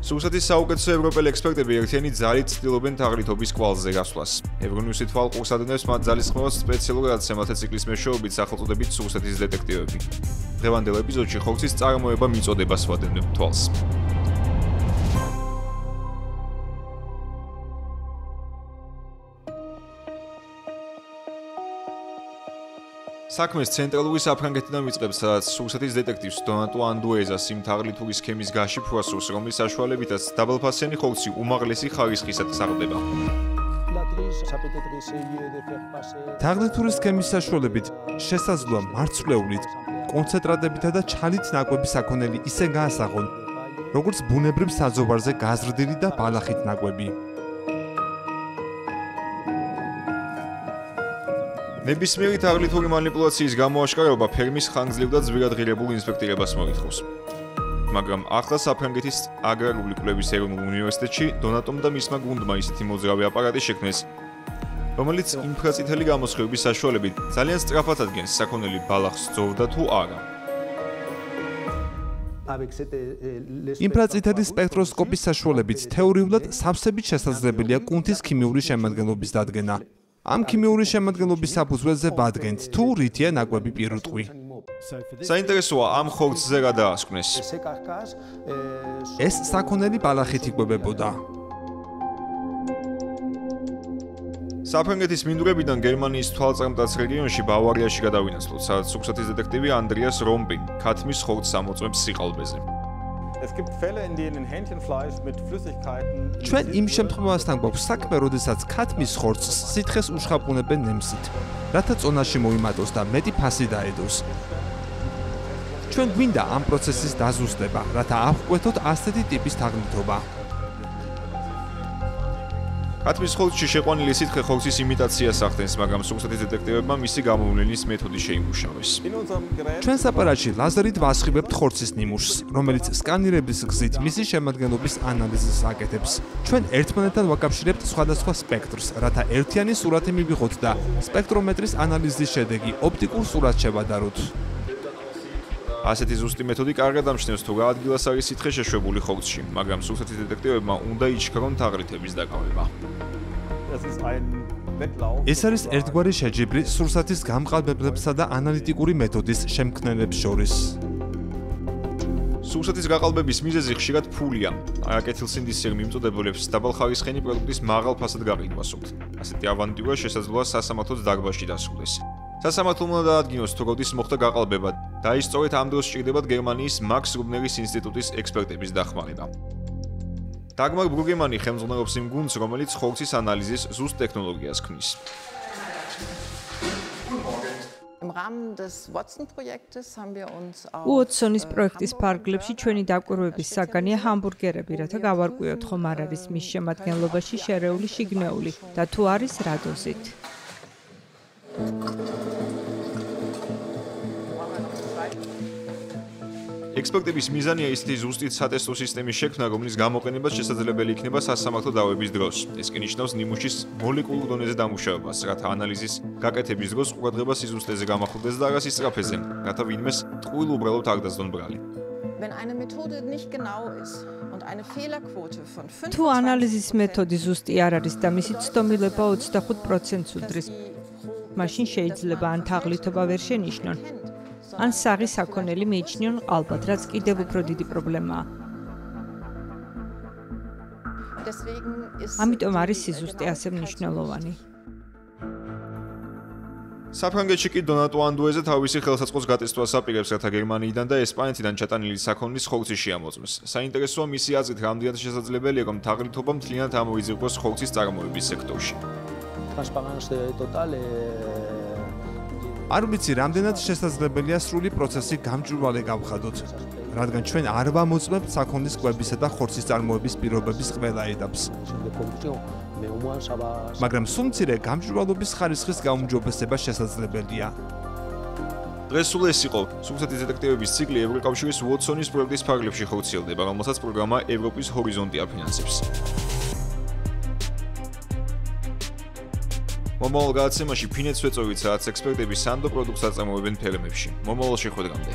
სურსათის საუკეთესო ევროპელი ექსპერტები ერთიანი ძალით ცდილობენ თაღლითობის კვალზე გასვლას. ევრონიუსი თვალყურს ადნევს მათ ძალისხმევას სპეციალურად სემათე ციკლის მეშვეობით სახელწოდებით სურსათის დეტექტივები. დღევანდელ ეპიზოდში ხორცის წარმოება მიწოდებას ვადევნებ თვალს. საქმეს ცენტრალური საფრანგეთიდან ვიწყებს, სადაც სურსათის დეტექტივს დონატო ანდუეზას იმ თაღლითური სქემის გაშიფრვა სურს, რომლის საშუალებითაც დაბალფასიანი ხორცი უმაღლესი ხარისხისად საღდება. თაღლითური სქემის საშუალებით შესაძლოა მარცვლეულით, კონცენტრადებითა და ჩალით ნაკვები საქონელი ისე გაასაღონ, როგორც ბუნებრივ საძოვარზე გაზრდილი და ბალახით ნაკვები. ნებისმიერი თაღლითური მანიპულაციის გამოაშკარება ფერმის ხანგრძლივ და ძვირადღირებულ ინსპექტირებას მოითხოვს. მაგრამ ახლა საფრანგეთის აგრარული კვლევის ეროვნულ უნივერსიტეტში დონატომ და მისმა გუნდმა ისეთი მოძრავი აპარატი შექმნეს, რომელიც ინფრაწითელი გამოსხივების საშუალებით ძალიან სწრაფად ადგენს საქონელი ბალახს ძოვდა თუ არა. ინფრაწითელი სპექტროსკოპის საშუალებით თეორიულად სავსებით შესაძლებელია კუნთის ქიმიური შემადგენლობის დადგენა. ამ ქიმიური შემადგენლობის საფუძველზე ვადგენთ, თუ რითია ნაკვები პირუტყვი. საინტერესოა ამ ხორცზე რა დაასკვნეს. ეს საქონელი ბალახით იკვებებოდა. საფრანგეთის მინდვრებიდან გერმანიის თვალწარმტაც რეგიონში ბავარიაში გადავინაცვლოთ, სადაც სურსათის დეტექტივი ანდრიას რომბი ქათმის ხორცს ამოწმებს სიყალბეზე. ჩვენ იმ შემთხვევასთან გვაქვს საქმე, როდესაც ქათმის ხორცს სითხეს უშხაპუნებენ ნემსით, რათა წონაში მოიმატოს და მეტი ფასი დაედოს. ჩვენ გვინდა ამ პროცესის დაზუსტება, რათა ავღვკვეთოთ ასეთი ტიპის თაღლითობა. ქათმის ხორცში შეყვანილი სითხე ხორცის იმიტაციას ახდენს, მაგრამ სურსათის დეტექტივებმა მისი გამოვლენის მეთოდი შეიმუშავეს. ჩვენს აპარატში ლაზერით ვასხივებთ ხორცის ნიმუშს, რომელიც სკანირების გზით მისი შემადგენლობის ანალიზს აკეთებს. ჩვენ ერთმანეთთან ვაკავშირებთ სხვადასხვა სპექტრს, რათა ერთიანი სურათი მივიღოთ და სპექტრომეტრის ანალიზის შედეგი ოპტიკურ სურათს შევადაროთ. ასეთი ზუსტი მეთოდი კარგად ამჩნევს თუ რა ადგილას არის სითხე შეშვებული ხორცში, მაგრამ სურსათის დეტექტივებმა უნდა იჩქარონ თაღლითების დაკავება. ეს არის ერთგვარი შეჯიბრი სურსათის გამყალბებლებსა და ანალიტიკური მეთოდის შემქმნელებს შორის. სურსათის გაყალბების მიზეზი ხშირად ფულია. აკეთილსინდისიერ მიმწოდებელებს დაბალხარისხიანი პროდუქტის მაღალ ფასად გაყიდვასობთ. ასეთი ავანტიურა შესაძლოა სასამართლოს დარბაზში დასრულდეს. სასამართლომ უნდა დაადგინოს თუ როდის მოხდა გაყალბება და ის სწორედ ამ დროს სჭირდებათ გერმანიის მაქს რუბნერის ინსტიტუტის ექსპერტების დახმარება. დაგმარ ბრუგემანი ხელმძღვანელობს იმ გუნდს, რომელიც ხორცის ანალიზის ზუსტ ტექნოლოგიას ქმნის. უოტსონის პროექტის ფარგლებში ჩვენი დაკვირვების საგანია ჰამბურგერები, რათა გავარკვიოთ ხომ არ არის მის შემადგენლობაში შერეული შიგნეული და თუ არის რა დოზით. ექსპერტების მიზანია ისეთი ზუსტით სატესტო სისტემის შექმნა, რომლის გამოყენებაც შესაძლებელი იქნება სასამართლო დავების დროს. ეს კი ნიშნავს ნიმუშის მოლეკულურ დონეზე დამუშავებას, რათა ანალიზის გაკეთების დროს ყურადღება სიზუსტეზე გამახვილდეს და არა სისწრაფეზე, რათა ვინმეს ტყუილ უბრალოდ არ დასდონ ბრალი. თუ ანალიზის მეთოდი ზუსტი არ არის და მისი ცდომილება 25%-ს უდრის, მაშინ შეიძლება ან თაღლითობა ვერ შენიშნონ, ან საღი საქონელი მიიჩნიონ ყალბად, რაც კიდევ უფრო დიდი პრობლემაა. ამიტომ არის სიზუსტე ასე მნიშვნელოვანი. საფრანგეთში კი დონატო ანდუეზე თავისი ხელსაწყოს გატესტვას აპირებს, რათა გერმანიიდან და ესპანეთიდან ჩატანილი საქონლის ხორცი შეამოწმოს. საინტერესოა მისი აზრით, რამდენად შესაძლებელია, რომ თაღლითობა მთლიანად ამოიზრկოს ხორცის წარმოების სექტორში. არ ვიცი, რამდენად შესაძლებელია სრული პროცესი გამჭვირვალე გავხადოთ, რადგან ჩვენ არ ვამოწმებთ საქონლის კვებისა და ხორცის წარმოების პირობების ყველა ეტაპს. მაგრამ სულ მცირე გამჭვირვალობის ხარისხის გაუმჯობესება შესაძლებელია. დღეს სულ ეს იყო. სურსათის დეტექტივების ციკლი ევროკავშირის უოტსონის პროექტის ფარგლებში ხორციელდება, რომელსაც პროგრამა ევროპის ჰორიზონტი აფინანსებს. მომავალ გადაცემაში ფინეთს ვეწოვით, სადაც ექსპერტები სანდო პროდუქტს აწარმოებენ ფერმებში. მომავალ შეხვედრამდე.